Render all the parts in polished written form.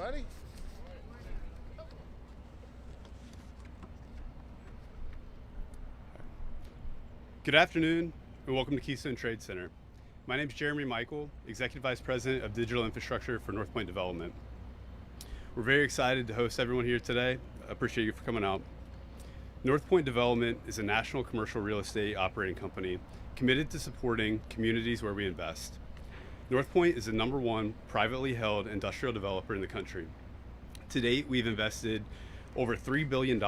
everybody. Good afternoon, and welcome to Keystone Trade Center. My name is Jeremy Michael, Executive Vice President of Digital Infrastructure for Northpoint Development. We're very excited to host everyone here today. I appreciate you for coming out. Northpoint Development is a national commercial real estate operating company committed to supporting communities where we invest. Northpoint is the #1 privately held industrial developer in the country. To date, we've invested over $3 billion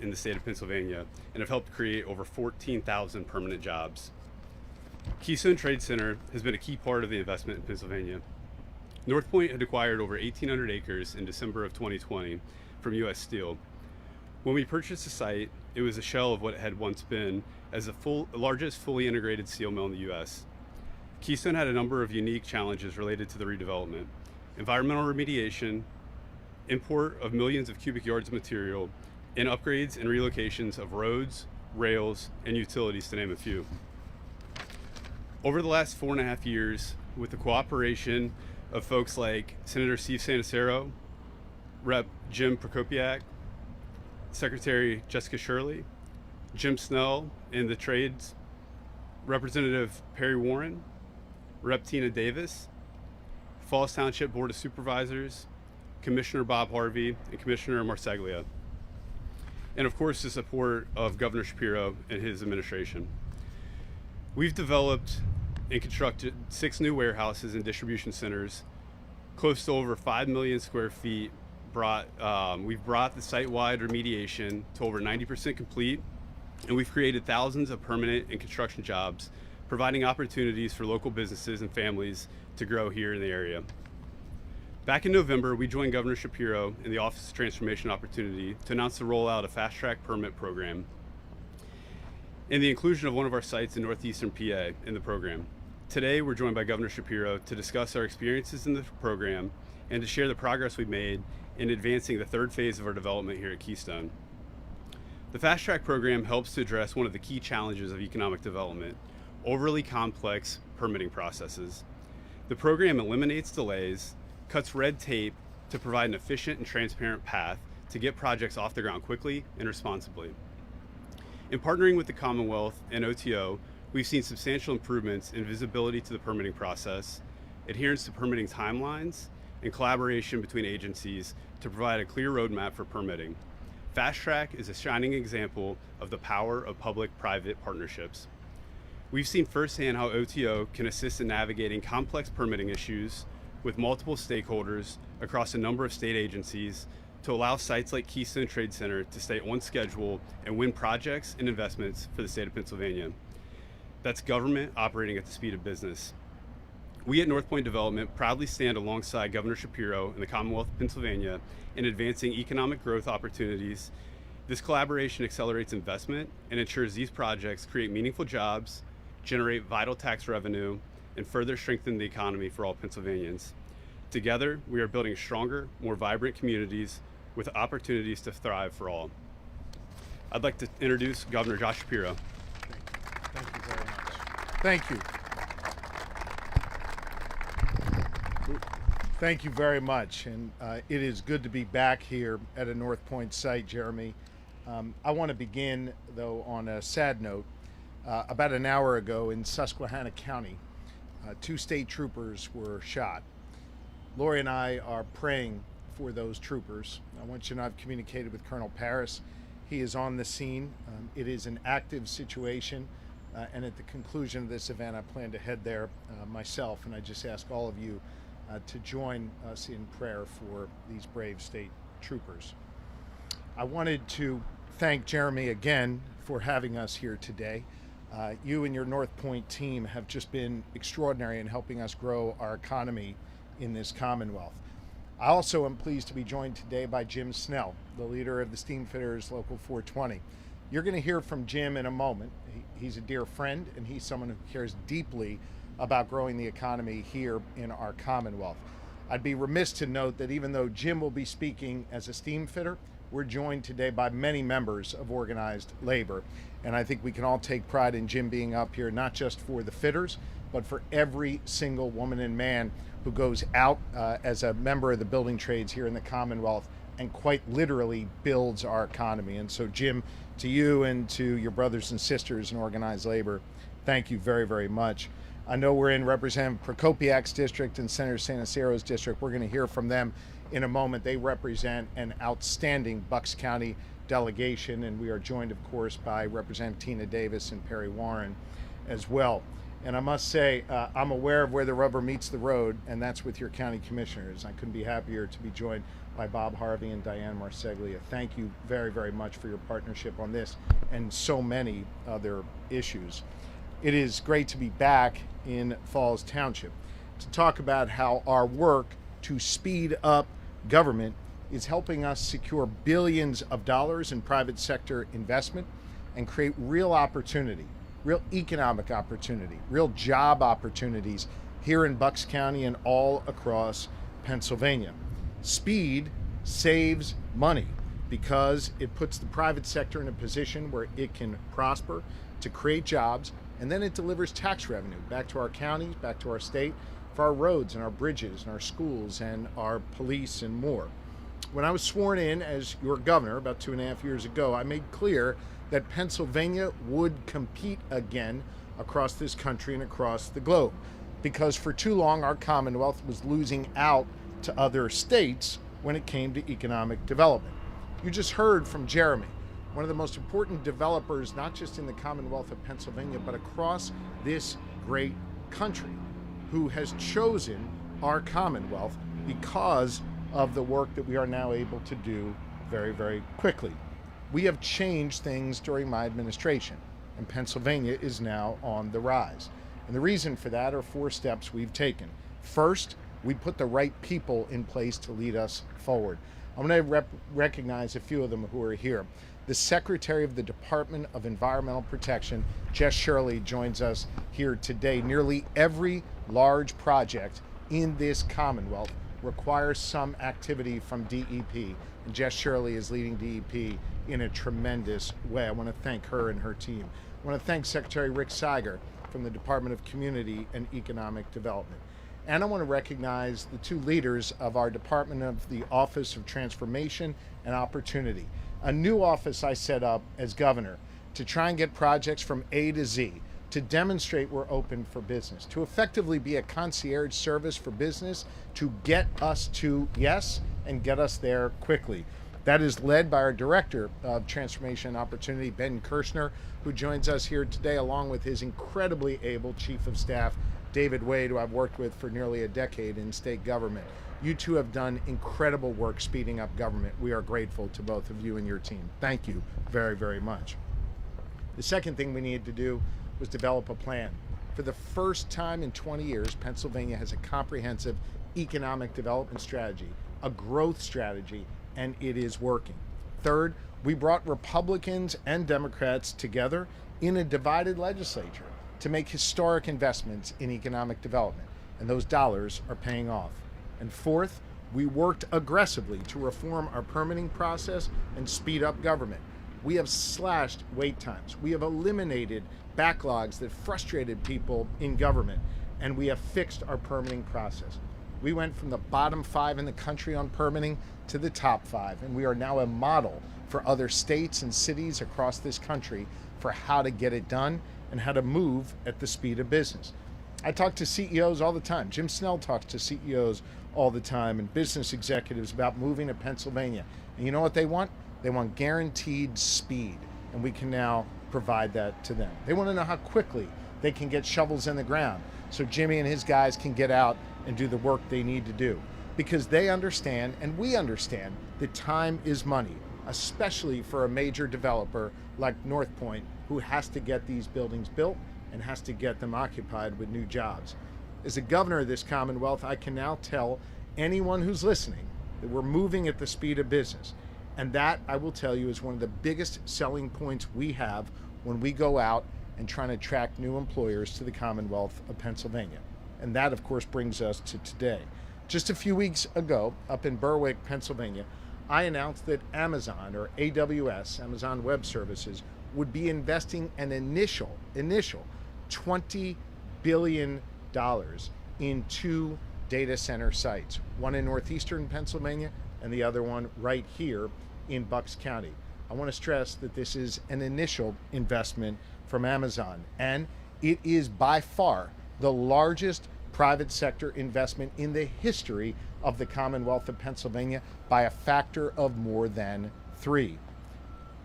in the state of Pennsylvania and have helped create over 14,000 permanent jobs. Keystone Trade Center has been a key part of the investment in Pennsylvania. Northpoint had acquired over 1,800 acres in December of 2020 from U.S. Steel. When we purchased the site, it was a shell of what it had once been as the largest fully integrated steel mill in the U.S. Keystone had a number of unique challenges related to the redevelopment: environmental remediation, import of millions of cubic yards of material, and upgrades and relocations of roads, rails, and utilities, to name a few. Over the last 4.5 years, with the cooperation of folks like Senator Steve Sanacero, Rep. Jim Prokopiak, Secretary Jessica Shirley, Jim Snell in the trades, Representative Perry Warren, Rep. Tina Davis, Falls Township Board of Supervisors, Commissioner Bob Harvey, and Commissioner Marseglia, and of course the support of Governor Shapiro and his administration. We've developed and constructed 6 new warehouses and distribution centers, close to over 5 million square feet. We've brought the site-wide remediation to over 90% complete, and we've created thousands of permanent and construction jobs, providing opportunities for local businesses and families to grow here in the area. Back in November, we joined Governor Shapiro in the Office of Transformation Opportunity to announce the rollout of fast-track permit program and the inclusion of one of our sites in northeastern PA in the program. Today, we're joined by Governor Shapiro to discuss our experiences in the program and to share the progress we've made in advancing the 3rd phase of our development here at Keystone. The Fast Track program helps to address one of the key challenges of economic development: overly complex permitting processes. The program eliminates delays, cuts red tape to provide an efficient and transparent path to get projects off the ground quickly and responsibly. In partnering with the Commonwealth and OTO, we've seen substantial improvements in visibility to the permitting process, adherence to permitting timelines, and collaboration between agencies to provide a clear roadmap for permitting. Fast Track is a shining example of the power of public-private partnerships. We've seen firsthand how OTO can assist in navigating complex permitting issues with multiple stakeholders across a number of state agencies to allow sites like Keystone Trade Center to stay on schedule and win projects and investments for the state of Pennsylvania. That's government operating at the speed of business. We at Northpoint Development proudly stand alongside Governor Shapiro and the Commonwealth of Pennsylvania in advancing economic growth opportunities. This collaboration accelerates investment and ensures these projects create meaningful jobs, generate vital tax revenue, and further strengthen the economy for all Pennsylvanians. Together, we are building stronger, more vibrant communities with opportunities to thrive for all. I'd like to introduce Governor Josh Shapiro. Thank you very much. Thank you. Thank you very much, and it is good to be back here at a Northpoint site, Jeremy. I want to begin, though, on a sad note. About an hour ago in Susquehanna County, 2 state troopers were shot. Lori and I are praying for those troopers. I want you to know I've communicated with Colonel Paris. He is on the scene. It is an active situation, and at the conclusion of this event, I plan to head there myself, and I just ask all of you to join us in prayer for these brave state troopers. I wanted to thank Jeremy again for having us here today. You and your Northpoint team have just been extraordinary in helping us grow our economy in this Commonwealth. I also am pleased to be joined today by Jim Snell, the leader of the Steamfitters Local 420. You're going to hear from Jim in a moment. He's a dear friend, and he's someone who cares deeply about growing the economy here in our Commonwealth. I'd be remiss to note that even though Jim will be speaking as a steam fitter, we're joined today by many members of organized labor. And I think we can all take pride in Jim being up here, not just for the fitters, but for every single woman and man who goes out as a member of the building trades here in the Commonwealth and quite literally builds our economy. And so, Jim, to you and to your brothers and sisters in organized labor, thank you very, very much. I know we're in Representative Prokopiak's district and Senator Sanacero's district. We're going to hear from them in a moment. They represent an outstanding Bucks County delegation, and we are joined, of course, by Representative Tina Davis and Perry Warren as well. And I must say, I'm aware of where the rubber meets the road, and that's with your county commissioners. I couldn't be happier to be joined by Bob Harvey and Diane Marseglia. Thank you very, very much for your partnership on this and so many other issues. It is great to be back in Falls Township to talk about how our work to speed up government is helping us secure billions of dollars in private sector investment and create real opportunity, real economic opportunity, real job opportunities here in Bucks County and all across Pennsylvania. Speed saves money because it puts the private sector in a position where it can prosper to create jobs, and then it delivers tax revenue back to our counties, back to our state, for our roads and our bridges and our schools and our police and more. When I was sworn in as your governor about 2.5 years ago, I made clear that Pennsylvania would compete again across this country and across the globe, because for too long our Commonwealth was losing out to other states when it came to economic development. You just heard from Jeremy, one of the most important developers, not just in the Commonwealth of Pennsylvania, but across this great country, who has chosen our Commonwealth because of the work that we are now able to do very, very quickly. We have changed things during my administration, and Pennsylvania is now on the rise. And the reason for that are 4 steps we've taken. First, we put the right people in place to lead us forward. I'm going to recognize a few of them who are here. The Secretary of the Department of Environmental Protection, Jess Shirley, joins us here today. Nearly every large project in this Commonwealth requires some activity from DEP, and Jess Shirley is leading DEP in a tremendous way. I want to thank her and her team. I want to thank Secretary Rick Seiger from the Department of Community and Economic Development. And I want to recognize the 2 leaders of our Department of the Office of Transformation and Opportunity, a new office I set up as governor to try and get projects from A to Z, to demonstrate we're open for business, to effectively be a concierge service for business, to get us to yes and get us there quickly. That is led by our Director of Transformation and Opportunity, Ben Kirshner, who joins us here today, along with his incredibly able Chief of Staff, David Wade, who I've worked with for nearly a decade in state government. You two have done incredible work speeding up government. We are grateful to both of you and your team. Thank you very, very much. The second thing we needed to do was develop a plan. For the first time in 20 years, Pennsylvania has a comprehensive economic development strategy, a growth strategy, and it is working. Third, we brought Republicans and Democrats together in a divided legislature to make historic investments in economic development, and those dollars are paying off. And fourth, we worked aggressively to reform our permitting process and speed up government. We have slashed wait times. We have eliminated backlogs that frustrated people in government, and we have fixed our permitting process. We went from the bottom 5 in the country on permitting to the top 5, and we are now a model for other states and cities across this country for how to get it done and how to move at the speed of business. I talk to CEOs all the time. Jim Snell talks to CEOs all the time and business executives about moving to Pennsylvania. And you know what they want? They want guaranteed speed, and we can now provide that to them. They want to know how quickly they can get shovels in the ground so Jimmy and his guys can get out and do the work they need to do, because they understand, and we understand, that time is money, especially for a major developer like North Point, who has to get these buildings built and has to get them occupied with new jobs. As a governor of this Commonwealth, I can now tell anyone who's listening that we're moving at the speed of business. And that, I will tell you, is one of the biggest selling points we have when we go out and try to attract new employers to the Commonwealth of Pennsylvania. And that, of course, brings us to today. Just a few weeks ago, up in Berwick, Pennsylvania, I announced that Amazon, or AWS, Amazon Web Services, would be investing an initial $20 billion in 2 data center sites, one in northeastern Pennsylvania and the other one right here in Bucks County. I want to stress that this is an initial investment from Amazon, and it is by far the largest private sector investment in the history of the Commonwealth of Pennsylvania by a factor of more than 3.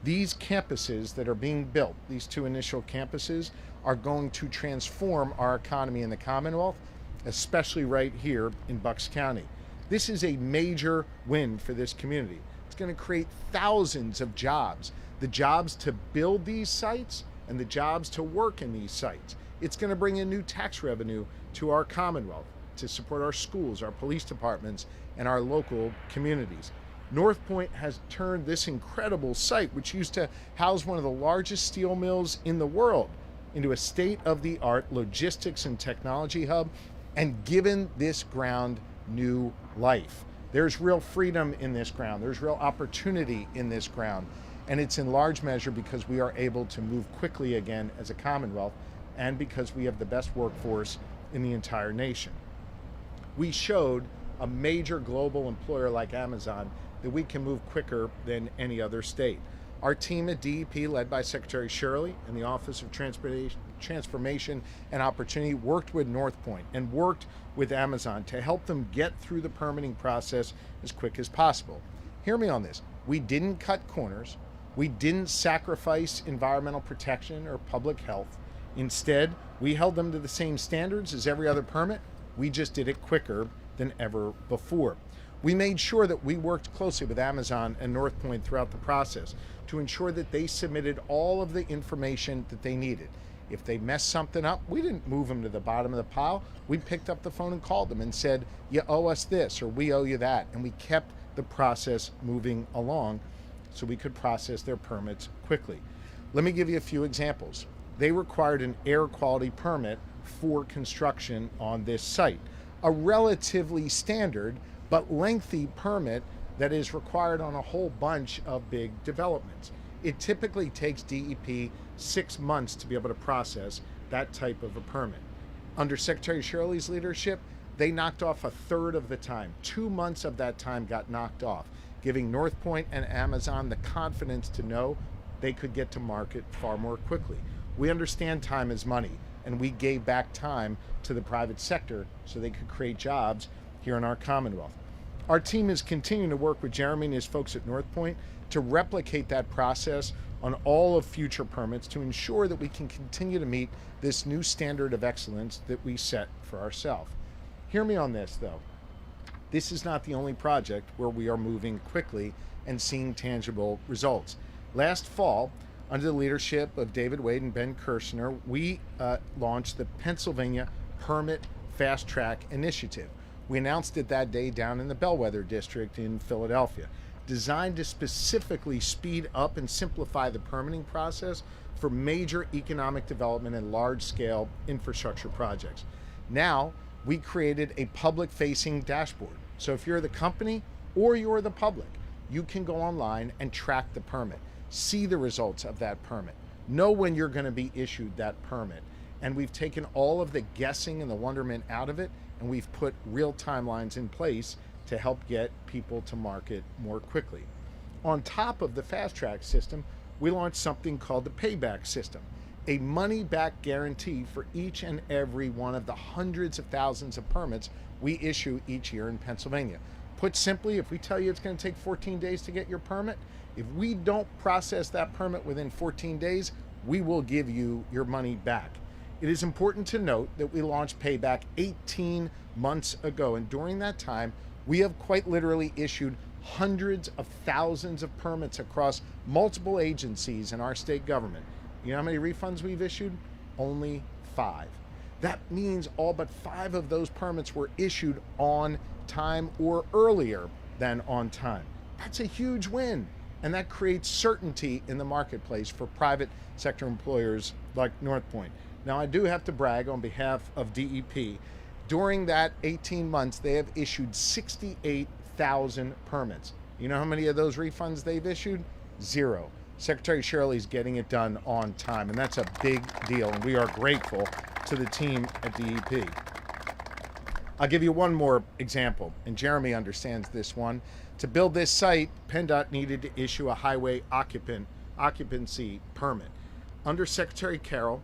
These campuses that are being built, these 2 initial campuses, are going to transform our economy in the Commonwealth, especially right here in Bucks County. This is a major win for this community. It's going to create thousands of jobs, the jobs to build these sites and the jobs to work in these sites. It's going to bring in new tax revenue to our Commonwealth to support our schools, our police departments, and our local communities. North Point has turned this incredible site, which used to house one of the largest steel mills in the world, into a state-of-the-art logistics and technology hub, and given this ground new life. There's real freedom in this ground. There's real opportunity in this ground. And it's in large measure because we are able to move quickly again as a Commonwealth, and because we have the best workforce in the entire nation. We showed a major global employer like Amazon that we can move quicker than any other state. Our team at DEP, led by Secretary Shirley and the Office of Transformation and Opportunity, worked with North Point and worked with Amazon to help them get through the permitting process as quick as possible. Hear me on this. We didn't cut corners. We didn't sacrifice environmental protection or public health. Instead, we held them to the same standards as every other permit. We just did it quicker than ever before. We made sure that we worked closely with Amazon and North Point throughout the process to ensure that they submitted all of the information that they needed. If they messed something up, we didn't move them to the bottom of the pile. We picked up the phone and called them and said, you owe us this, or we owe you that. And we kept the process moving along so we could process their permits quickly. Let me give you a few examples. They required an air quality permit for construction on this site, a relatively standard but lengthy permit that is required on a whole bunch of big developments. It typically takes DEP 6 months to be able to process that type of a permit. Under Secretary Shirley's leadership, they knocked off 1/3 of the time. 2 months of that time got knocked off, giving North Point and Amazon the confidence to know they could get to market far more quickly. We understand time is money, and we gave back time to the private sector so they could create jobs here in our Commonwealth. Our team is continuing to work with Jeremy and his folks at North Point to replicate that process on all of future permits to ensure that we can continue to meet this new standard of excellence that we set for ourselves. Hear me on this, though. This is not the only project where we are moving quickly and seeing tangible results. Last fall, under the leadership of David Wade and Ben Kirshner, we launched the Pennsylvania Permit Fast Track Initiative. We announced it that day down in the Bellwether District in Philadelphia, designed to specifically speed up and simplify the permitting process for major economic development and large-scale infrastructure projects. Now, we created a public-facing dashboard. So if you're the company or you're the public, you can go online and track the permit, see the results of that permit, know when you're going to be issued that permit. And we've taken all of the guessing and the wonderment out of it, and we've put real timelines in place to help get people to market more quickly. On top of the fast track system, we launched something called the payback system, a money back guarantee for each and every one of the hundreds of thousands of permits we issue each year in Pennsylvania. Put simply, if we tell you it's going to take 14 days to get your permit, if we don't process that permit within 14 days, we will give you your money back. It is important to note that we launched Payback 18 months ago, and during that time, we have quite literally issued hundreds of thousands of permits across multiple agencies in our state government. You know how many refunds we've issued? Only 5. That means all but 5 of those permits were issued on time or earlier than on time. That's a huge win, and that creates certainty in the marketplace for private sector employers like North Point. Now, I do have to brag on behalf of DEP. During that 18 months, they have issued 68,000 permits. You know how many of those refunds they've issued? 0. Secretary Shirley's getting it done on time, and that's a big deal, and we are grateful to the team at DEP. I'll give you one more example, and Jeremy understands this one. To build this site, PennDOT needed to issue a highway occupancy permit. Under Secretary Carroll,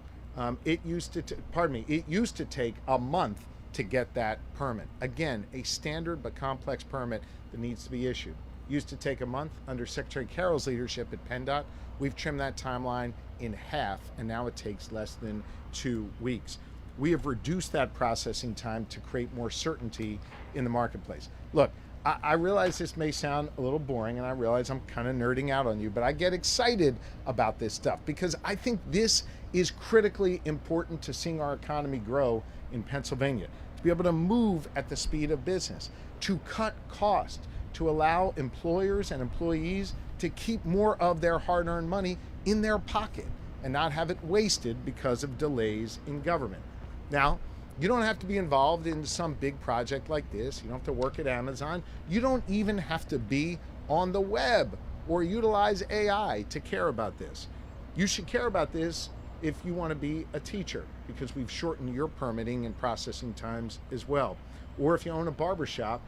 it used to take a month to get that permit. Again, a standard but complex permit that needs to be issued. Used to take a month. Under Secretary Carroll's leadership at PennDOT, we've trimmed that timeline in half, and now it takes less than 2 weeks. We have reduced that processing time to create more certainty in the marketplace. Look, I realize this may sound a little boring, and I realize I'm kind of nerding out on you, but I get excited about this stuff because I think this is critically important to seeing our economy grow in Pennsylvania, to be able to move at the speed of business, to cut costs, to allow employers and employees to keep more of their hard-earned money in their pocket and not have it wasted because of delays in government. Now, you don't have to be involved in some big project like this. You don't have to work at Amazon. You don't even have to be on the web or utilize AI to care about this. You should care about this if you want to be a teacher, because we've shortened your permitting and processing times as well. Or if you own a barbershop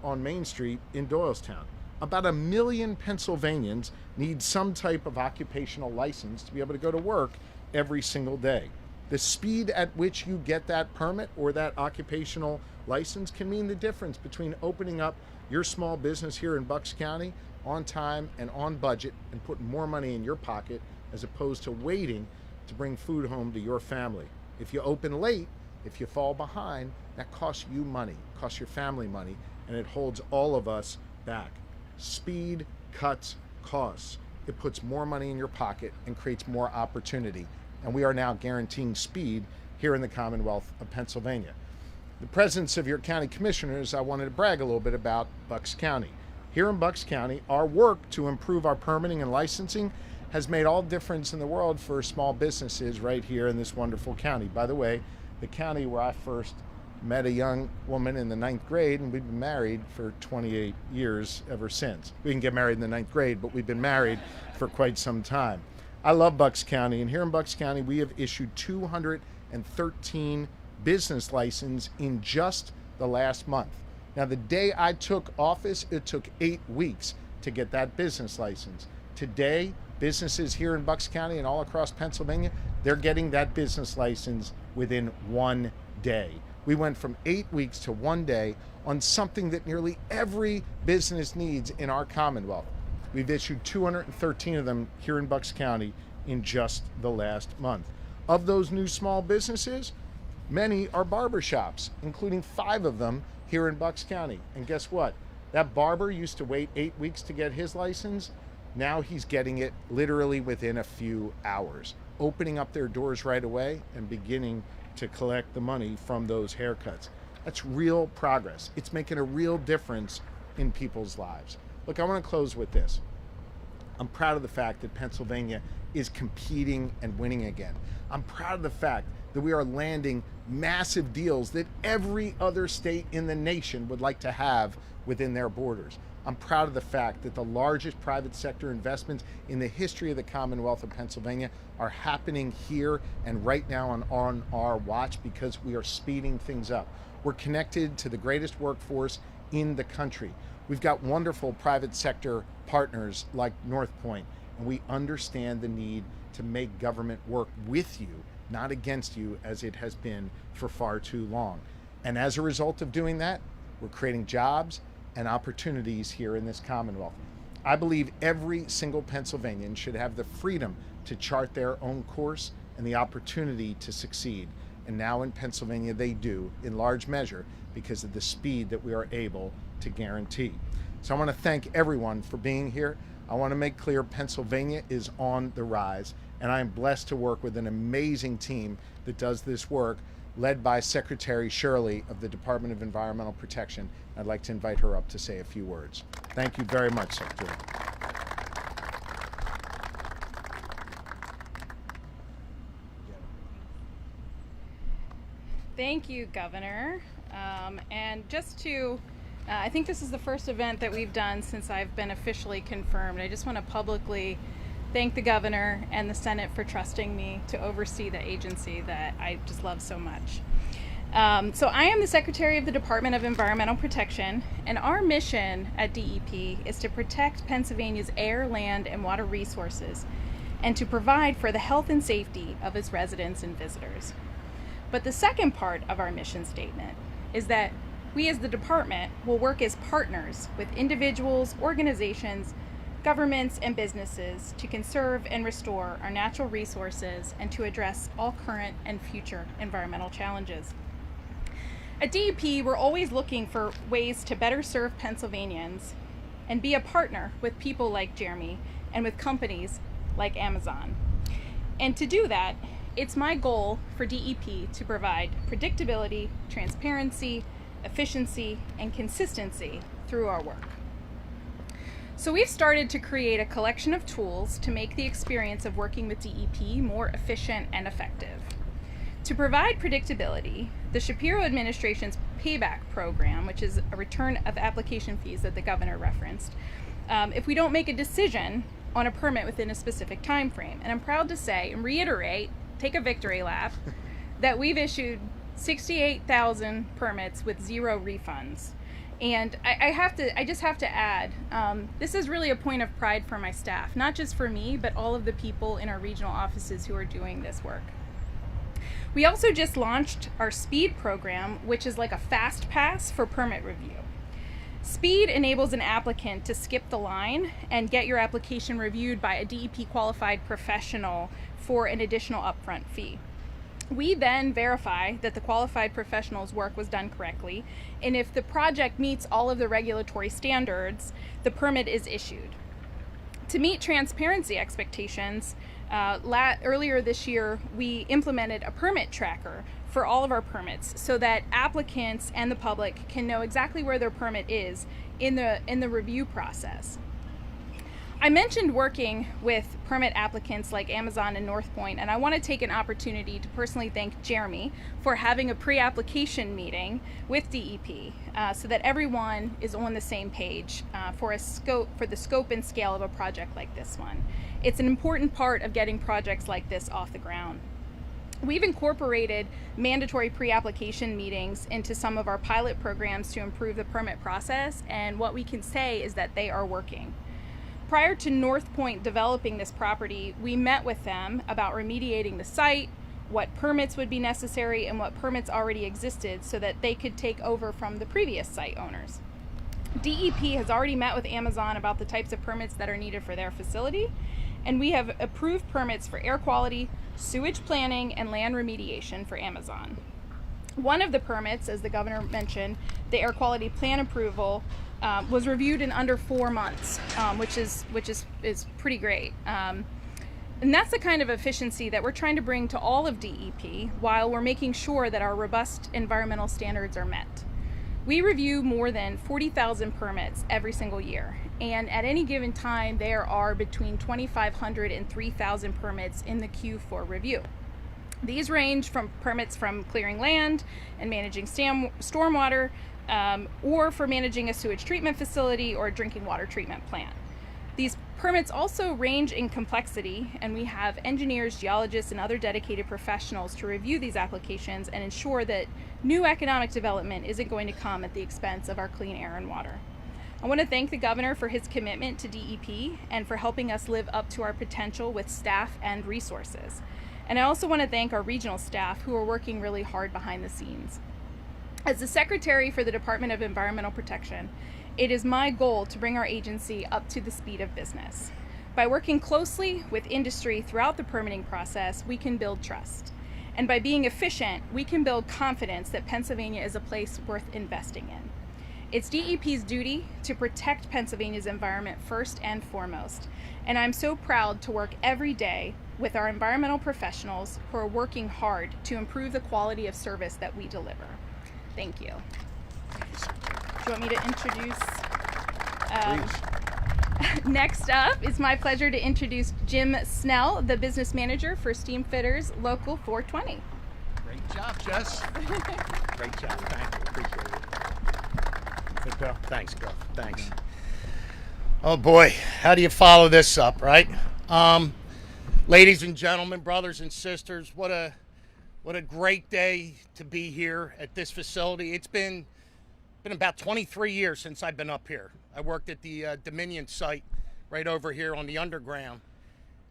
on Main Street in Doylestown. About 1 million Pennsylvanians need some type of occupational license to be able to go to work every single day. The speed at which you get that permit or that occupational license can mean the difference between opening up your small business here in Bucks County on time and on budget and putting more money in your pocket as opposed to waiting to bring food home to your family. If you open late, if you fall behind, that costs you money, costs your family money, and it holds all of us back. Speed cuts costs. It puts more money in your pocket and creates more opportunity. And we are now guaranteeing speed here in the Commonwealth of Pennsylvania. The presence of your county commissioners, I wanted to brag a little bit about Bucks County. Here in Bucks County, our work to improve our permitting and licensing has made all difference in the world for small businesses right here in this wonderful county. By the way, the county where I first met a young woman in the 9th grade, and we've been married for 28 years ever since. We didn't get married in the 9th grade, but we've been married for quite some time. I love Bucks County, and here in Bucks County, we have issued 213 business licenses in just the last month. Now, the day I took office, it took 8 weeks to get that business license. Today, businesses here in Bucks County and all across Pennsylvania, they're getting that business license within 1 day. We went from 8 weeks to 1 day on something that nearly every business needs in our Commonwealth. We've issued 213 of them here in Bucks County in just the last month. Of those new small businesses, many are barbershops, including 5 of them here in Bucks County. And guess what? That barber used to wait 8 weeks to get his license. Now he's getting it literally within a few hours, opening up their doors right away and beginning to collect the money from those haircuts. That's real progress. It's making a real difference in people's lives. Look, I want to close with this. I'm proud of the fact that Pennsylvania is competing and winning again. I'm proud of the fact that we are landing massive deals that every other state in the nation would like to have within their borders. I'm proud of the fact that the largest private sector investments in the history of the Commonwealth of Pennsylvania are happening here and right now on our watch because we are speeding things up. We're connected to the greatest workforce in the country. We've got wonderful private sector partners like North Point, and we understand the need to make government work with you, not against you, as it has been for far too long. And as a result of doing that, we're creating jobs and opportunities here in this Commonwealth. I believe every single Pennsylvanian should have the freedom to chart their own course and the opportunity to succeed. And now in Pennsylvania, they do, in large measure, because of the speed that we are able to guarantee. So I want to thank everyone for being here. I want to make clear Pennsylvania is on the rise, and I am blessed to work with an amazing team that does this work, led by Secretary Shirley of the Department of Environmental Protection. I'd like to invite her up to say a few words. Thank you very much, Secretary. Thank you, Governor. And just to, I think this is the first event that we've done since I've been officially confirmed. I just want to publicly thank the governor and the Senate for trusting me to oversee the agency that I just love so much. So I am the Secretary of the Department of Environmental Protection, and our mission at DEP is to protect Pennsylvania's air, land, and water resources, and to provide for the health and safety of its residents and visitors. But the second part of our mission statement is that we as the department will work as partners with individuals, organizations, governments, and businesses to conserve and restore our natural resources and to address all current and future environmental challenges. At DEP, we're always looking for ways to better serve Pennsylvanians and be a partner with people like Jeremy and with companies like Amazon. And to do that, it's my goal for DEP to provide predictability, transparency, efficiency, and consistency through our work. So we've started to create a collection of tools to make the experience of working with DEP more efficient and effective. To provide predictability, the Shapiro administration's payback program, which is a return of application fees that the governor referenced, if we don't make a decision on a permit within a specific time frame. And I'm proud to say and reiterate, take a victory lap, that we've issued 68,000 permits with 0 refunds. And I just have to add, this is really a point of pride for my staff, not just for me, but all of the people in our regional offices who are doing this work. We also just launched our SPEED program, which is like a fast pass for permit review. SPEED enables an applicant to skip the line and get your application reviewed by a DEP qualified professional for an additional upfront fee. We then verify that the qualified professional's work was done correctly, and if the project meets all of the regulatory standards, the permit is issued. To meet transparency expectations, earlier this year, we implemented a permit tracker for all of our permits so that applicants and the public can know exactly where their permit is in the review process. I mentioned working with permit applicants like Amazon and North Point, and I want to take an opportunity to personally thank Jeremy for having a pre-application meeting with DEP so that everyone is on the same page for the scope and scale of a project like this one. It's an important part of getting projects like this off the ground. We've incorporated mandatory pre-application meetings into some of our pilot programs to improve the permit process, and what we can say is that they are working. Prior to North Point developing this property, we met with them about remediating the site, what permits would be necessary, and what permits already existed so that they could take over from the previous site owners. DEP has already met with Amazon about the types of permits that are needed for their facility, and we have approved permits for air quality, sewage planning, and land remediation for Amazon. One of the permits, as the governor mentioned, the air quality plan approval, was reviewed in under 4 months, which is pretty great. And that's the kind of efficiency that we're trying to bring to all of DEP while we're making sure that our robust environmental standards are met. We review more than 40,000 permits every single year, and at any given time there are between 2,500 and 3,000 permits in the queue for review. These range from permits from clearing land and managing stormwater, or for managing a sewage treatment facility or a drinking water treatment plant. These permits also range in complexity, and we have engineers, geologists, and other dedicated professionals to review these applications and ensure that new economic development isn't going to come at the expense of our clean air and water. I want to thank the governor for his commitment to DEP and for helping us live up to our potential with staff and resources. And I also want to thank our regional staff who are working really hard behind the scenes. As the Secretary for the Department of Environmental Protection, it is my goal to bring our agency up to the speed of business. By working closely with industry throughout the permitting process, we can build trust. And by being efficient, we can build confidence that Pennsylvania is a place worth investing in. It's DEP's duty to protect Pennsylvania's environment first and foremost. And I'm so proud to work every day with our environmental professionals who are working hard to improve the quality of service that we deliver. Thank you. Do you want me to introduce? Next up, it's my pleasure to introduce Jim Snell, the business manager for Steam Fitters Local 420. Great job, Jess. Great job. Thank you. Appreciate it. Good, Bill. Thanks, Bill. Thanks. Oh boy, how do you follow this up, right? Ladies and gentlemen, brothers and sisters, what a great day to be here at this facility. It's been about 23 years since I've been up here. I worked at the Dominion site right over here on the underground.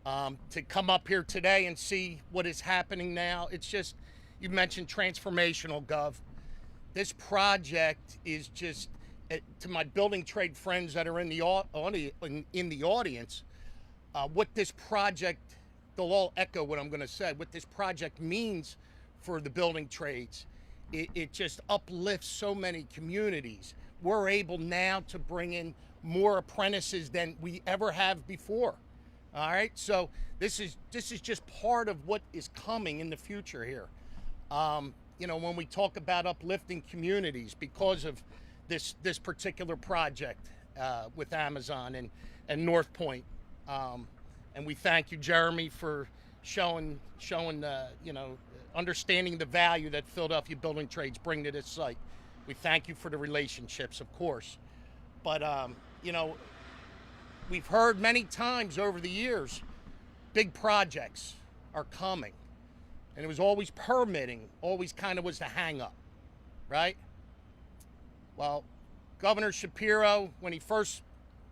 To come up here today and see what is happening now, it's just, you mentioned transformational, Gov. This project is just, to my building trade friends that are in the audience, what this project, they'll all echo what I'm going to say, what this project means for the building trades. It just uplifts so many communities. We're able now to bring in more apprentices than we ever have before. All right, so this is just part of what is coming in the future here. You know, when we talk about uplifting communities because of this particular project with Amazon and North Point, and we thank you, Jeremy, for showing you know, understanding the value that Philadelphia Building Trades bring to this site. We thank you for the relationships, of course, but you know, we've heard many times over the years, big projects are coming. And it was always permitting, always kind of was the hang up, right? Well, Governor Shapiro, when he first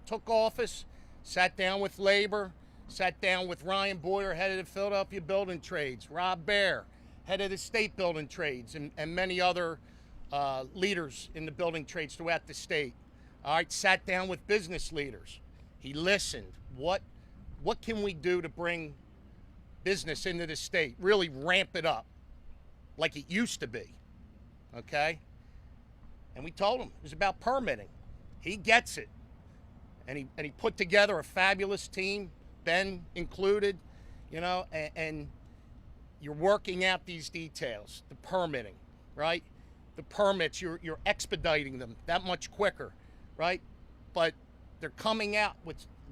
took office, sat down with labor, sat down with Ryan Boyer, head of the Philadelphia Building Trades, Rob Baer, head of the state building trades, and many other leaders in the building trades throughout the state. All right, sat down with business leaders. He listened. What can we do to bring business into the state? Really ramp it up like it used to be. Okay? And we told him it was about permitting. He gets it. And he put together a fabulous team, Ben included, you know, and you're working out these details, the permitting, right? The permits, you're expediting them that much quicker, right? But they're coming out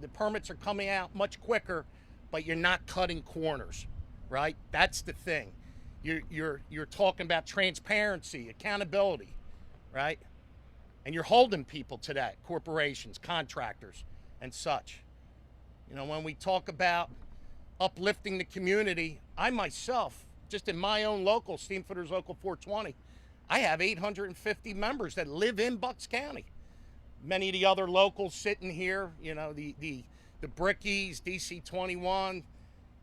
the permits are coming out much quicker, but you're not cutting corners, right? That's the thing. You're talking about transparency, accountability, right? And you're holding people to that, corporations, contractors, and such. You know, when we talk about uplifting the community, I myself, just in my own local, Steamfooters Local 420, I have 850 members that live in Bucks County. Many of the other locals sitting here, you know, the Brickies, DC21,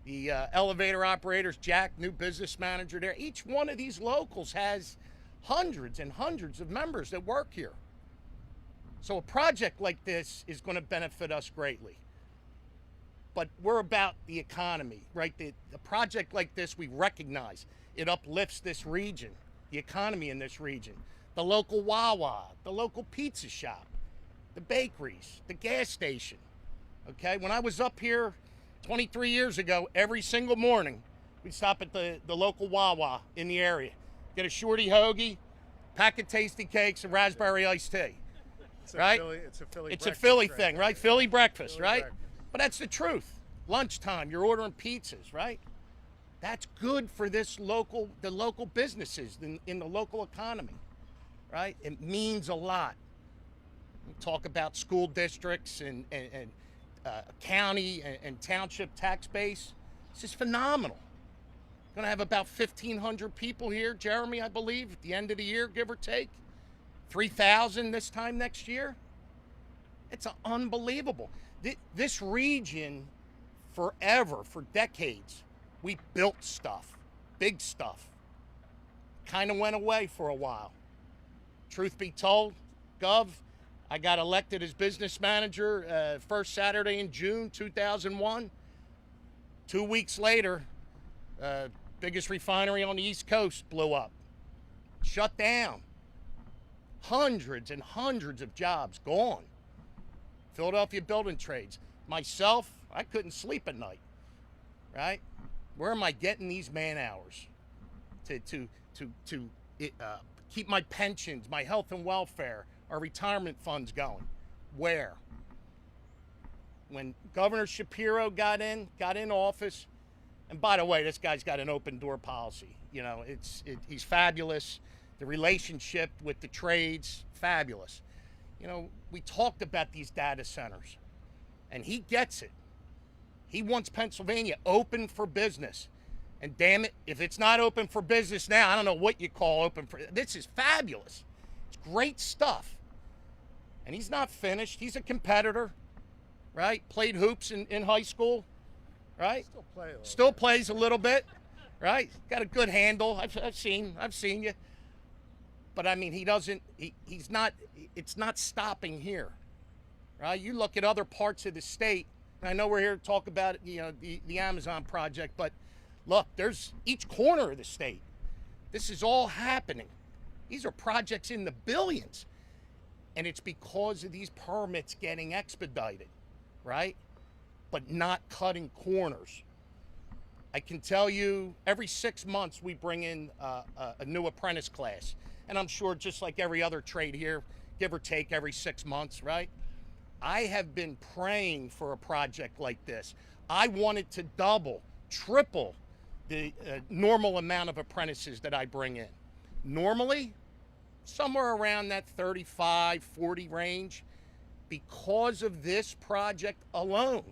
the elevator operators, Jack, new business manager there. Each one of these locals has hundreds and hundreds of members that work here. So a project like this is going to benefit us greatly. But we're about the economy, right? The project like this, we recognize it uplifts this region, the economy in this region. The local Wawa, the local pizza shop, the bakeries, the gas station, okay? When I was up here 23 years ago, every single morning, we'd stop at the local Wawa in the area, get a shorty hoagie, pack of tasty cakes, and raspberry iced tea, right? It's a Philly thing, right? Philly breakfast, right? But that's the truth. Lunchtime, you're ordering pizzas, right? That's good for the local businesses in the local economy, right? It means a lot. We talk about school districts and county and township tax base. This is phenomenal. Going to have about 1,500 people here, Jeremy, I believe, at the end of the year, give or take. 3,000 this time next year. It's unbelievable. This region, forever, for decades, we built stuff, big stuff. Kind of went away for a while. Truth be told, Gov, I got elected as business manager first Saturday in June 2001. 2 weeks later, biggest refinery on the East Coast blew up. Shut down. Hundreds and hundreds of jobs gone. Philadelphia Building Trades. Myself, I couldn't sleep at night, right? Where am I getting these man hours to keep my pensions, my health and welfare, our retirement funds going? Where? When Governor Shapiro got in office, and by the way, this guy's got an open door policy. You know, he's fabulous. The relationship with the trades, fabulous. You know, we talked about these data centers, and he gets it. He wants Pennsylvania open for business. And damn it, if it's not open for business now, I don't know what you call open for. This is fabulous. It's great stuff. And he's not finished. He's a competitor, right? Played hoops in high school, right? Still plays a little bit, right? Got a good handle. I've seen you. But I mean, he's not, it's not stopping here, right? You look at other parts of the state, and I know we're here to talk about, the Amazon project, but look, there's each corner of the state. This is all happening. These are projects in the billions. And it's because of these permits getting expedited, right? But not cutting corners. I can tell you every 6 months we bring in a new apprentice class. And I'm sure just like every other trade here, give or take every 6 months, right? I have been praying for a project like this. I wanted to double, triple the normal amount of apprentices that I bring in. Normally, somewhere around that 35, 40 range. Because of this project alone,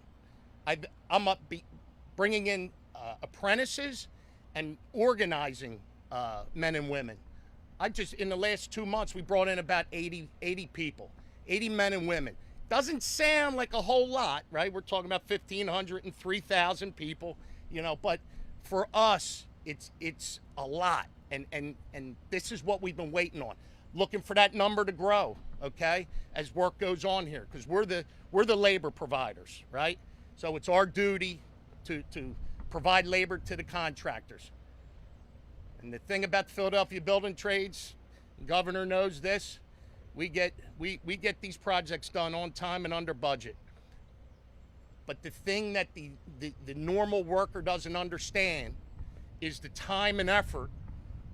I'm bringing in apprentices and organizing men and women. In the last 2 months, we brought in about 80 people, 80 men and women. Doesn't sound like a whole lot, right? We're talking about 1,500 and 3,000 people, but for us, it's a lot. And this is what we've been waiting on, looking for that number to grow, okay, as work goes on here, because we're the labor providers, right? So it's our duty to provide labor to the contractors. And the thing about the Philadelphia building trades, the governor knows this, we get these projects done on time and under budget. But the thing that the normal worker doesn't understand is the time and effort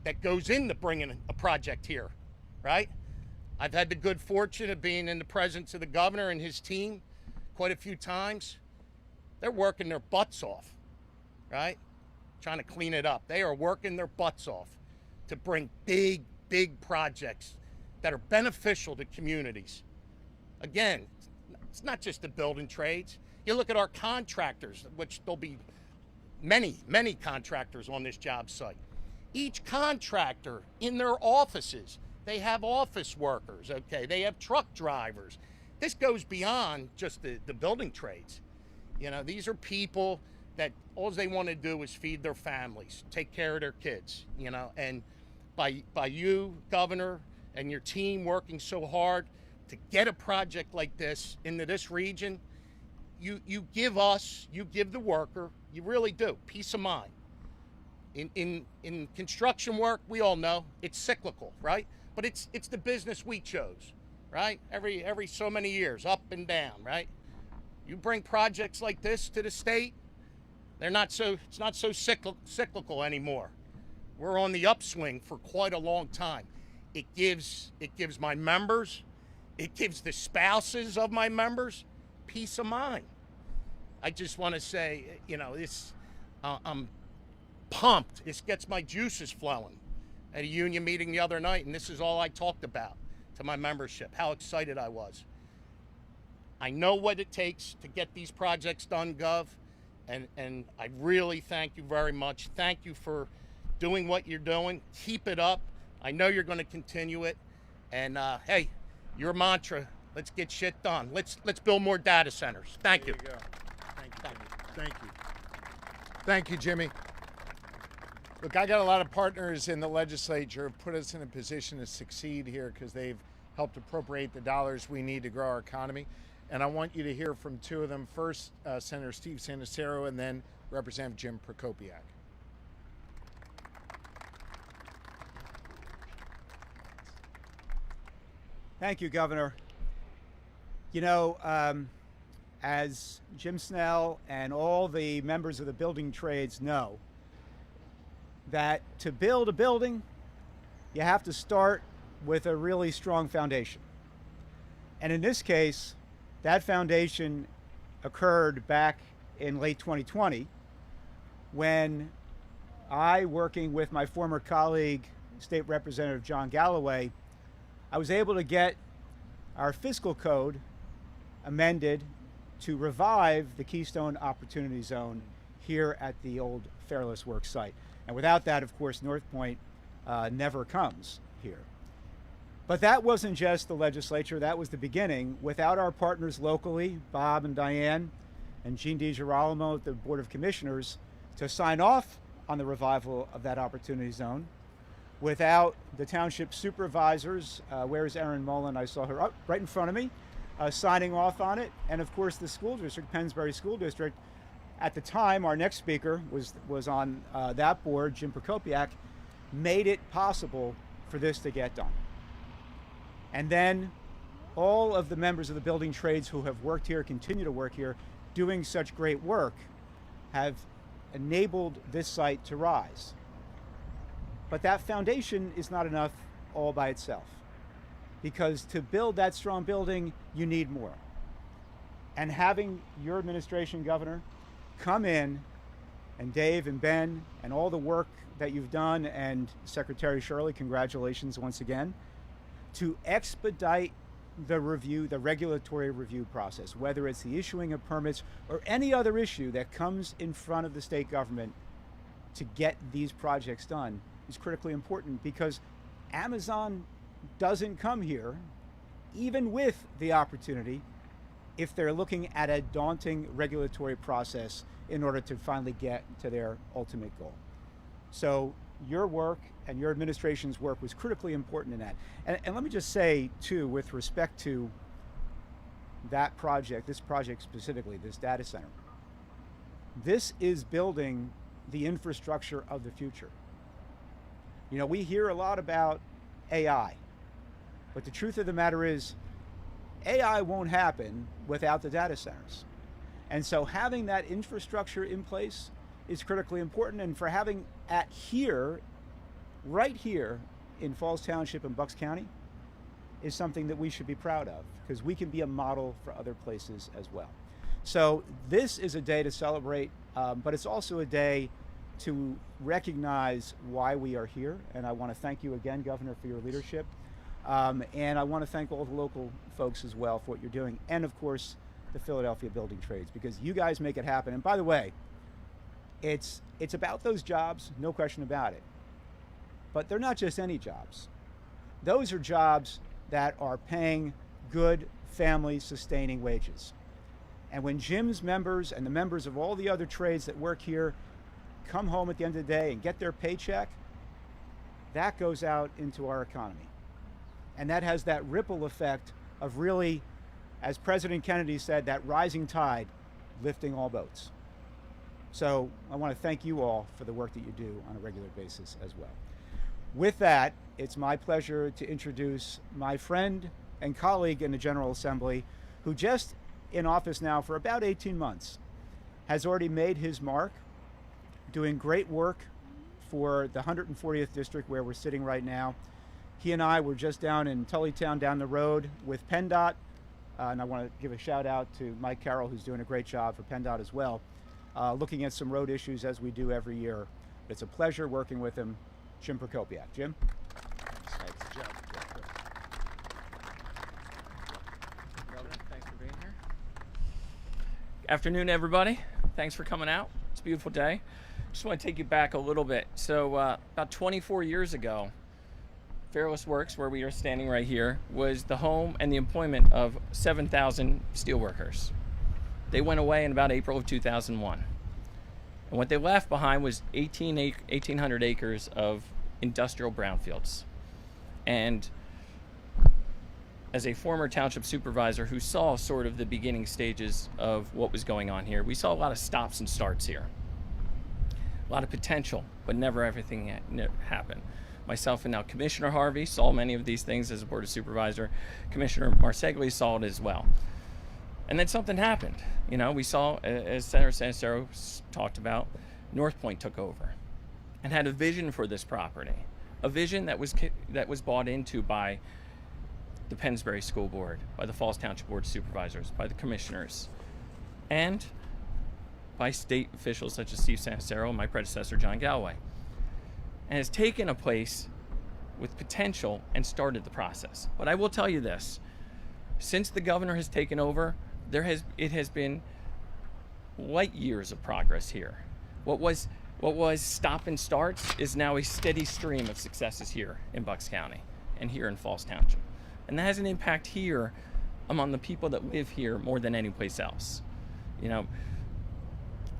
that goes into bringing a project here, right? I've had the good fortune of being in the presence of the governor and his team quite a few times. They're working their butts off, right? Trying to clean it up. They are working their butts off to bring big, big projects that are beneficial to communities. Again, it's not just the building trades. You look at our contractors, which there'll be many, many contractors on this job site. Each contractor in their offices, they have office workers, okay? They have truck drivers. This goes beyond just the building trades. These are people that all they want to do is feed their families, take care of their kids, and by you, Governor, and your team working so hard to get a project like this into this region, you give the worker, you really do, peace of mind. In construction work, we all know it's cyclical, right? But it's the business we chose, right? Every so many years, up and down, right? You bring projects like this to the state, it's not so cyclical anymore. We're on the upswing for quite a long time. It gives my members, it gives the spouses of my members peace of mind. I just want to say, I'm pumped. This gets my juices flowing. At a union meeting the other night, and this is all I talked about to my membership, how excited I was. I know what it takes to get these projects done, Gov, and I really thank you very much. Thank you for doing what you're doing. Keep it up. I know you're going to continue it. And hey, your mantra, let's get shit done. Let's build more data centers. Thank you. There you go. Thank you. Thank you, Jimmy. Look, I got a lot of partners in the legislature who put us in a position to succeed here because they've helped appropriate the dollars we need to grow our economy. And I want you to hear from two of them. First, Senator Steve Santicero, and then Representative Jim Prokopiak. Thank you, Governor. As Jim Snell and all the members of the building trades know, that to build a building, you have to start with a really strong foundation. And in this case, that foundation occurred back in late 2020 when I, working with my former colleague, State Representative John Galloway, I was able to get our fiscal code amended to revive the Keystone Opportunity Zone here at the old Fairless Works site. And without that, of course, North Point never comes here. But that wasn't just the legislature, that was the beginning. Without our partners locally, Bob and Diane and Jean DiGirolamo at the Board of Commissioners to sign off on the revival of that Opportunity Zone, without the township supervisors, where's Erin Mullen? I saw her up right in front of me, signing off on it, and of course the school district, Pennsbury School District. At the time, our next speaker was on that board, Jim Prokopiak, made it possible for this to get done. And then all of the members of the building trades who have worked here, continue to work here, doing such great work, have enabled this site to rise. But that foundation is not enough all by itself, because to build that strong building, you need more. And having your administration, Governor, come in, and Dave and Ben and all the work that you've done, and Secretary Shirley, congratulations once again, to expedite the review, the regulatory review process, whether it's the issuing of permits or any other issue that comes in front of the state government to get these projects done, is critically important, because Amazon doesn't come here, even with the opportunity, if they're looking at a daunting regulatory process in order to finally get to their ultimate goal. So your work and your administration's work was critically important in that. And let me just say, too, with respect to that project, this project specifically, this data center, this is building the infrastructure of the future. You know, we hear a lot about AI, but the truth of the matter is, AI won't happen without the data centers. And so having that infrastructure in place is critically important, and for having at here, right here in Falls Township and Bucks County, is something that we should be proud of, because we can be a model for other places as well. So this is a day to celebrate, but it's also a day to recognize why we are here. And I want to thank you again, Governor, for your leadership. And I want to thank all the local folks as well for what you're doing. And of course, the Philadelphia Building Trades, because you guys make it happen. And by the way, it's about those jobs, no question about it. But they're not just any jobs. Those are jobs that are paying good, family-sustaining wages. And when Jim's members and the members of all the other trades that work here come home at the end of the day and get their paycheck, that goes out into our economy. And that has that ripple effect of really, as President Kennedy said, that rising tide lifting all boats. So I want to thank you all for the work that you do on a regular basis as well. With that, it's my pleasure to introduce my friend and colleague in the General Assembly, who just in office now for about 18 months, has already made his mark, doing great work for the 140th District where we're sitting right now. He and I were just down in Tullytown down the road with PennDOT, and I want to give a shout out to Mike Carroll, who's doing a great job for PennDOT as well, looking at some road issues as we do every year. It's a pleasure working with him. Jim Prokopiak. Jim? Thanks, Jeff. Thanks for being here. Afternoon, everybody. Thanks for coming out. It's a beautiful day. Just want to take you back a little bit. So about 24 years ago, Fairless Works, where we are standing right here, was the home and the employment of 7,000 steelworkers. They went away in about April of 2001. And what they left behind was 1,800 acres of industrial brownfields. And as a former township supervisor who saw sort of the beginning stages of what was going on here, we saw a lot of stops and starts here. A lot of potential, but never everything happened. Myself and now Commissioner Harvey saw many of these things as a Board of Supervisor. Commissioner Marsegli saw it as well. And then something happened. You know, we saw, as Senator Sancero talked about, North Point took over and had a vision for this property, a vision that was bought into by the Pennsbury School Board, by the Falls Township Board of Supervisors, by the commissioners, and by state officials such as Steve Sancero and my predecessor, John Galloway, and has taken a place with potential and started the process. But I will tell you this, since the governor has taken over, it has been light years of progress here. What was stop and starts is now a steady stream of successes here in Bucks County and here in Falls Township. And that has an impact here among the people that live here more than any place else. You know,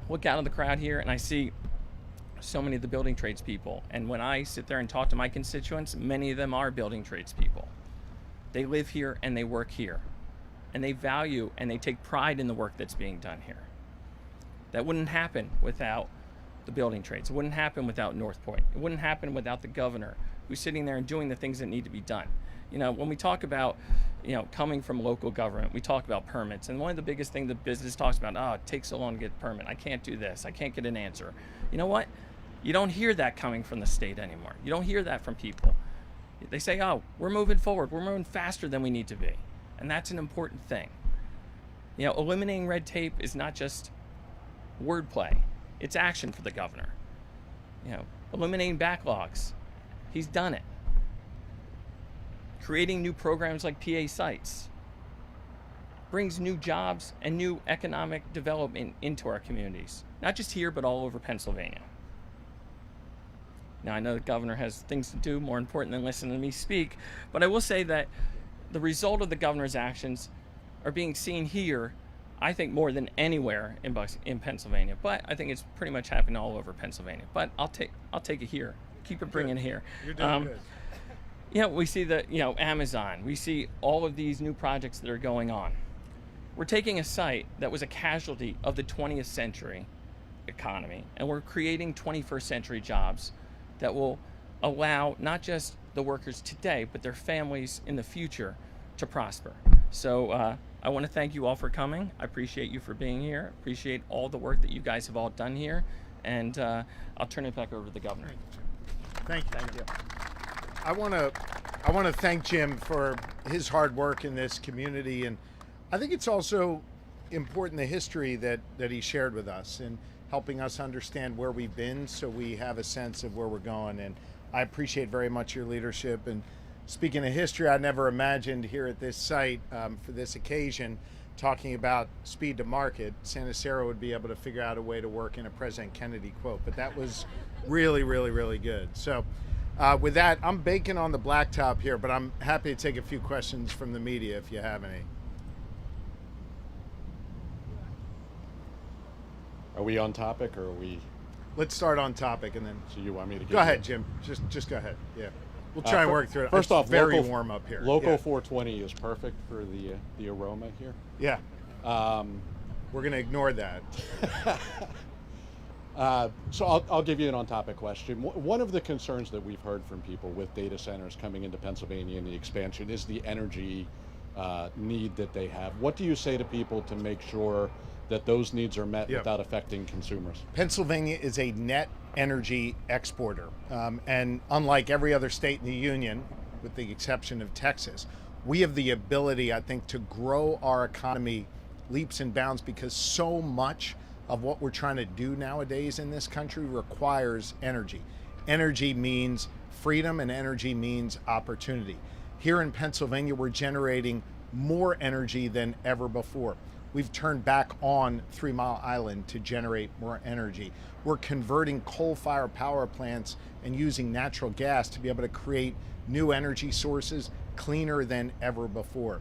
look out of the crowd here and I see so many of the building trades people. And when I sit there and talk to my constituents, many of them are building trades people. They live here and they work here. And they value and they take pride in the work that's being done here. That wouldn't happen without the building trades. It wouldn't happen without North Point. It wouldn't happen without the governor who's sitting there and doing the things that need to be done. You know, when we talk about, you know, coming from local government, we talk about permits. And one of the biggest things the business talks about, oh, it takes so long to get a permit. I can't do this. I can't get an answer. You know what? You don't hear that coming from the state anymore. You don't hear that from people. They say, oh, we're moving forward. We're moving faster than we need to be. And that's an important thing. You know, eliminating red tape is not just wordplay. It's action for the governor. You know, eliminating backlogs. He's done it. Creating new programs like PA sites brings new jobs and new economic development into our communities, not just here, but all over Pennsylvania. Now, I know the governor has things to do more important than listening to me speak, but I will say that the result of the governor's actions are being seen here, I think, more than anywhere in Pennsylvania. But I think it's pretty much happening all over Pennsylvania. But I'll take it here. Keep it bringing it here. You're doing good. You know, we see Amazon. We see all of these new projects that are going on. We're taking a site that was a casualty of the 20th century economy, and we're creating 21st century jobs that will allow not just the workers today, but their families in the future to prosper. So I want to thank you all for coming. I appreciate you for being here. Appreciate all the work that you guys have all done here. And I'll turn it back over to the governor. Thank you. I want to thank Jim for his hard work in this community, and I think it's also important the history that he shared with us and helping us understand where we've been so we have a sense of where we're going. And I appreciate very much your leadership. And speaking of history, I never imagined here at this site for this occasion talking about speed to market, Santa Sarah would be able to figure out a way to work in a President Kennedy quote. But that was really, really, really good. So with that, I'm baking on the blacktop here, but I'm happy to take a few questions from the media if you have any. Are we on topic, or are we? Let's start on topic, and then. So you want me to go ahead, Jim? Just go ahead. Yeah, we'll try and work through it. First off, very local, warm up here. Local 420 is perfect for the aroma here. Yeah. We're gonna ignore that. So I'll give you an on-topic question. One of the concerns that we've heard from people with data centers coming into Pennsylvania and the expansion is the energy need that they have. What do you say to people to make sure that those needs are met without affecting consumers? Pennsylvania is a net energy exporter. And unlike every other state in the union, with the exception of Texas, we have the ability, I think, to grow our economy leaps and bounds because so much of what we're trying to do nowadays in this country requires energy. Energy means freedom, and energy means opportunity. Here in Pennsylvania, we're generating more energy than ever before. We've turned back on 3 Mile Island to generate more energy. We're converting coal-fired power plants and using natural gas to be able to create new energy sources cleaner than ever before.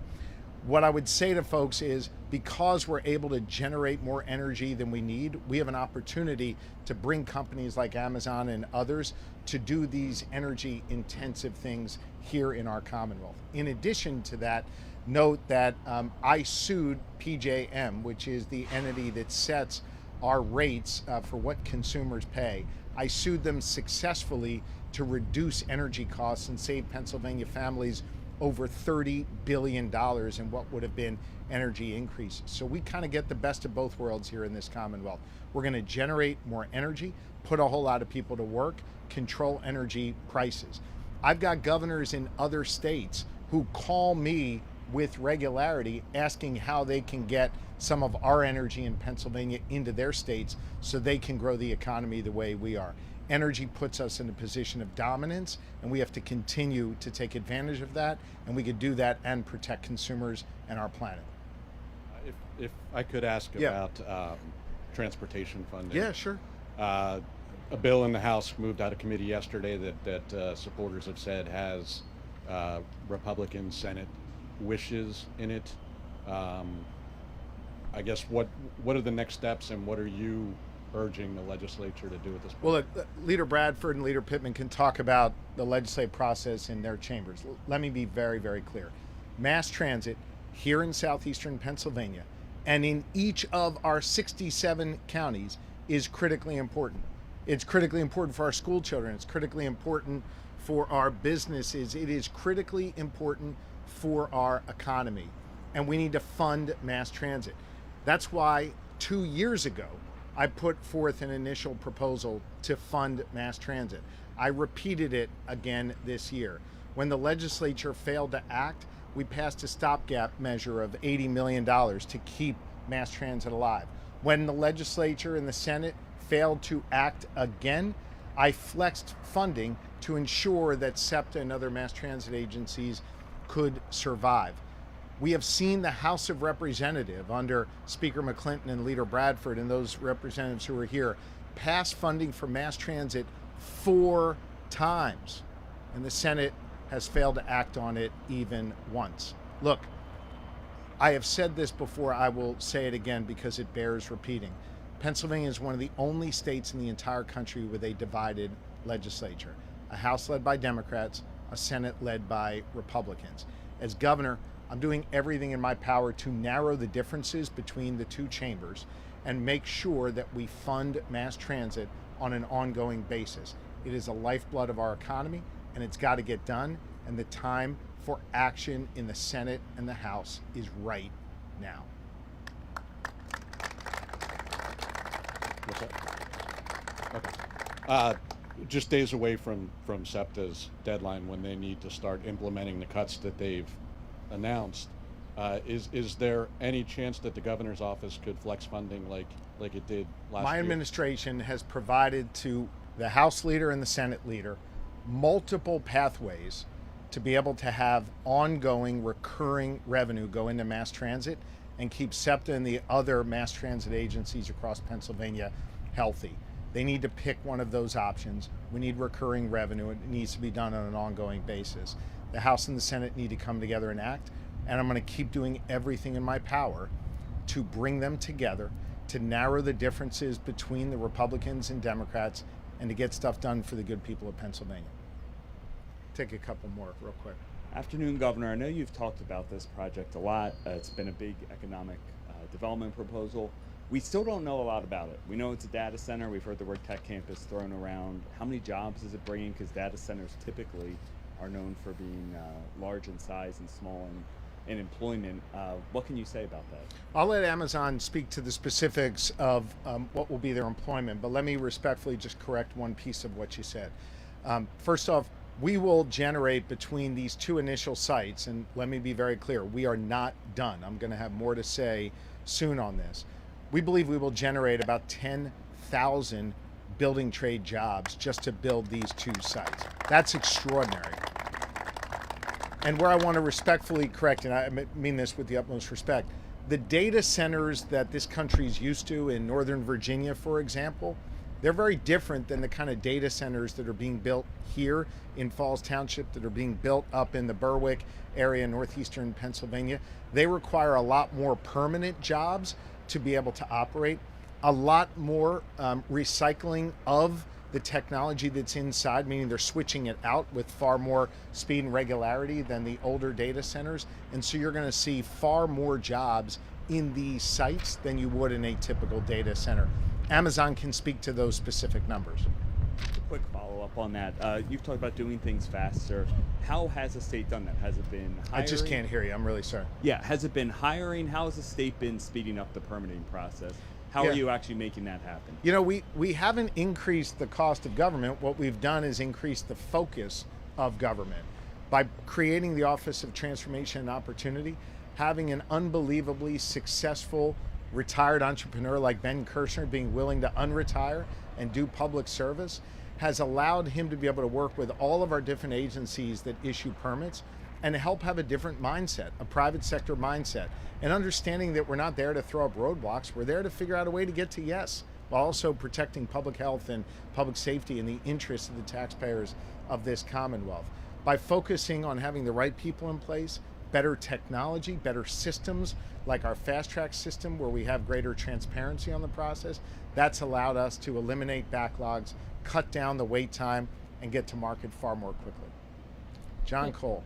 What I would say to folks is, because we're able to generate more energy than we need, we have an opportunity to bring companies like Amazon and others to do these energy intensive things here in our Commonwealth. In addition to that, note that I sued PJM, which is the entity that sets our rates for what consumers pay. I sued them successfully to reduce energy costs and save Pennsylvania families over $30 billion in what would have been energy increases. So we kind of get the best of both worlds here in this Commonwealth. We're going to generate more energy, put a whole lot of people to work, control energy prices. I've got governors in other states who call me with regularity asking how they can get some of our energy in Pennsylvania into their states so they can grow the economy the way we are. Energy puts us in a position of dominance, and we have to continue to take advantage of that, and we could do that and protect consumers and our planet. If I could ask Yeah. about transportation funding. Yeah, sure. A bill in the House moved out of committee yesterday that supporters have said has Republican Senate wishes in it. I guess what are the next steps, and what are you urging the legislature to do at this point? Well, look, Leader Bradford and Leader Pittman can talk about the legislative process in their chambers. Let me be very, very clear. Mass transit here in southeastern Pennsylvania and in each of our 67 counties is critically important. It's critically important for our school children. It's critically important for our businesses. It is critically important for our economy. And we need to fund mass transit. That's why 2 years ago, I put forth an initial proposal to fund mass transit. I repeated it again this year. When the legislature failed to act, we passed a stopgap measure of $80 million to keep mass transit alive. When the legislature and the Senate failed to act again, I flexed funding to ensure that SEPTA and other mass transit agencies could survive. We have seen the House of Representatives under Speaker McClinton and Leader Bradford and those representatives who are here pass funding for mass transit 4 times, and the Senate has failed to act on it even once. Look, I have said this before, I will say it again because it bears repeating. Pennsylvania is one of the only states in the entire country with a divided legislature. A House led by Democrats, a Senate led by Republicans. As governor, I'm doing everything in my power to narrow the differences between the two chambers and make sure that we fund mass transit on an ongoing basis. It is a lifeblood of our economy, and it's got to get done, and the time for action in the Senate and the House is right now. What's that? Okay. Just days away from SEPTA's deadline when they need to start implementing the cuts that they've announced. Is there any chance that the governor's office could flex funding like it did last year? My administration has provided to the House leader and the Senate leader multiple pathways to be able to have ongoing recurring revenue go into mass transit and keep SEPTA and the other mass transit agencies across Pennsylvania healthy. They need to pick one of those options. We need recurring revenue. It needs to be done on an ongoing basis. The House and the Senate need to come together and act, and I'm going to keep doing everything in my power to bring them together, to narrow the differences between the Republicans and Democrats, and to get stuff done for the good people of Pennsylvania. Take a couple more real quick. Afternoon, Governor. I know you've talked about this project a lot. It's been a big economic development proposal. We still don't know a lot about it. We know it's a data center. We've heard the word tech campus thrown around. How many jobs is it bringing? Because data centers typically are known for being large in size and small in employment. What can you say about that? I'll let Amazon speak to the specifics of what will be their employment, but let me respectfully just correct one piece of what you said. First off, we will generate between these two initial sites, and let me be very clear, we are not done. I'm going to have more to say soon on this. We believe we will generate about 10,000 building trade jobs just to build these 2 sites. That's extraordinary. And where I want to respectfully correct, and I mean this with the utmost respect, the data centers that this country is used to in Northern Virginia, for example, they're very different than the kind of data centers that are being built here in Falls Township, that are being built up in the Berwick area, northeastern Pennsylvania. They require a lot more permanent jobs to be able to operate, a lot more recycling of the technology that's inside, meaning they're switching it out with far more speed and regularity than the older data centers. And so you're going to see far more jobs in these sites than you would in a typical data center. Amazon can speak to those specific numbers. A quick follow-up on that. You've talked about doing things faster. How has the state done that? Has it been hiring? I just can't hear you. I'm really sorry. Yeah. Has it been hiring? How has the state been speeding up the permitting process? How are you actually making that happen? You know, we haven't increased the cost of government. What we've done is increase the focus of government by creating the Office of Transformation and Opportunity, having an unbelievably successful retired entrepreneur like Ben Kirshner being willing to unretire and do public service has allowed him to be able to work with all of our different agencies that issue permits and help have a different mindset, a private sector mindset, and understanding that we're not there to throw up roadblocks. We're there to figure out a way to get to yes, while also protecting public health and public safety and the interests of the taxpayers of this Commonwealth. By focusing on having the right people in place, better technology, better systems like our fast track system where we have greater transparency on the process, that's allowed us to eliminate backlogs, cut down the wait time, and get to market far more quickly. John Cole,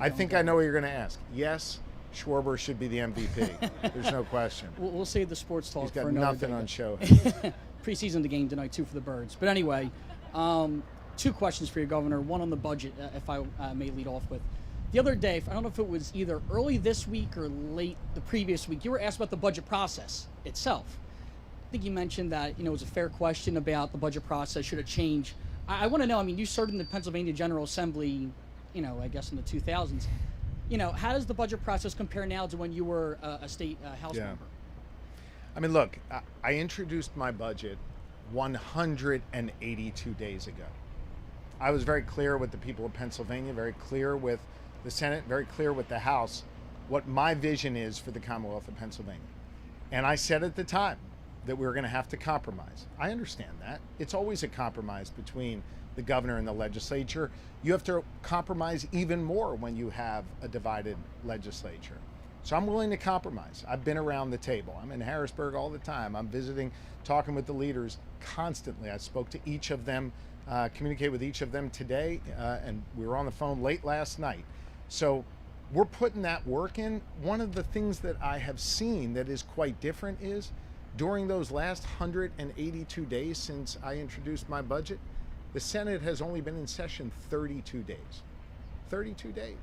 I think I know what you're going to ask. Yes, Schwarber should be the MVP. There's no question. We'll save the sports talk He's got for another nothing day. on show. Preseason the game tonight, 2 for the Birds. But anyway, 2 questions for you, Governor. One on the budget, if I may lead off with. The other day, I don't know if it was either early this week or late the previous week, you were asked about the budget process itself. I think you mentioned that, it was a fair question about the budget process. Should it change? I want to know, you served in the Pennsylvania General Assembly, I guess in the 2000s. How does the budget process compare now to when you were a state House member? Look, I introduced my budget 182 days ago. I was very clear with the people of Pennsylvania, very clear with the Senate, very clear with the House, what my vision is for the Commonwealth of Pennsylvania. And I said at the time that we were going to have to compromise. I understand that. It's always a compromise between the governor and the legislature. You have to compromise even more when you have a divided legislature. So I'm willing to compromise. I've been around the table. I'm in Harrisburg all the time. I'm visiting, talking with the leaders constantly. I spoke to each of them, communicated with each of them today, and we were on the phone late last night. So we're putting that work in. One of the things that I have seen that is quite different is during those last 182 days since I introduced my budget, the Senate has only been in session 32 days. 32 days.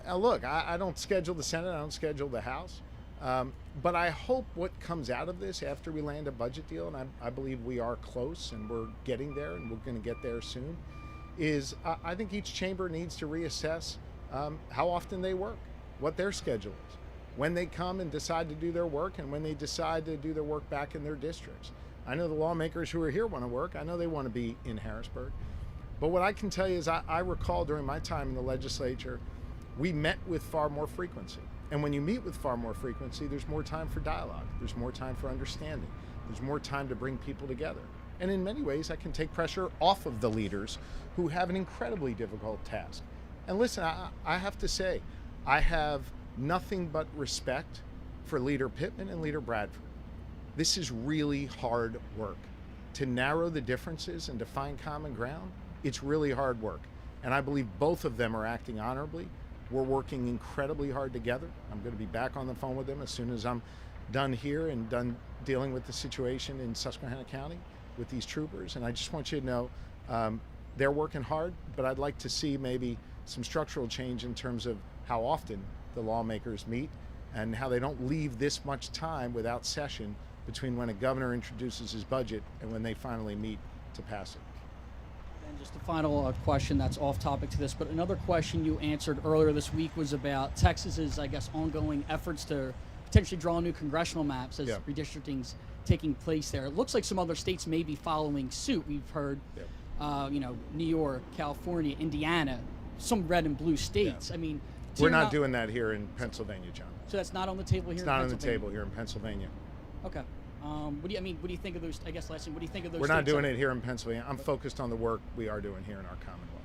Now look, I don't schedule the Senate, I don't schedule the House, but I hope what comes out of this after we land a budget deal, and I believe we are close and we're getting there and we're going to get there soon, is I think each chamber needs to reassess how often they work, what their schedule is, when they come and decide to do their work, and when they decide to do their work back in their districts. I know the lawmakers who are here want to work. I know they want to be in Harrisburg. But what I can tell you is I recall during my time in the legislature, we met with far more frequency. And when you meet with far more frequency, there's more time for dialogue. There's more time for understanding. There's more time to bring people together. And in many ways, I can take pressure off of the leaders who have an incredibly difficult task. And listen, I have to say, I have nothing but respect for Leader Pittman and Leader Bradford. This is really hard work. To narrow the differences and to find common ground, it's really hard work. And I believe both of them are acting honorably. We're working incredibly hard together. I'm going to be back on the phone with them as soon as I'm done here and done dealing with the situation in Susquehanna County with these troopers. And I just want you to know they're working hard, but I'd like to see maybe some structural change in terms of how often the lawmakers meet and how they don't leave this much time without session between when a governor introduces his budget and when they finally meet to pass it. And just a final question that's off topic to this, but another question you answered earlier this week was about Texas's, ongoing efforts to potentially draw new congressional maps as redistricting's taking place there. It looks like some other states may be following suit. We've heard, New York, California, Indiana, some red and blue states. We're not doing that here in Pennsylvania, John. So that's not on the table here in Pennsylvania? It's not on the table here in Pennsylvania. Okay. What do you think of those, last thing, what do you think of those We're not states? doing it here in Pennsylvania. I'm focused on the work we are doing here in our Commonwealth.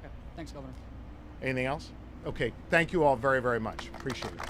Okay. Thanks, Governor. Anything else? Okay. Thank you all very, very much. Appreciate it.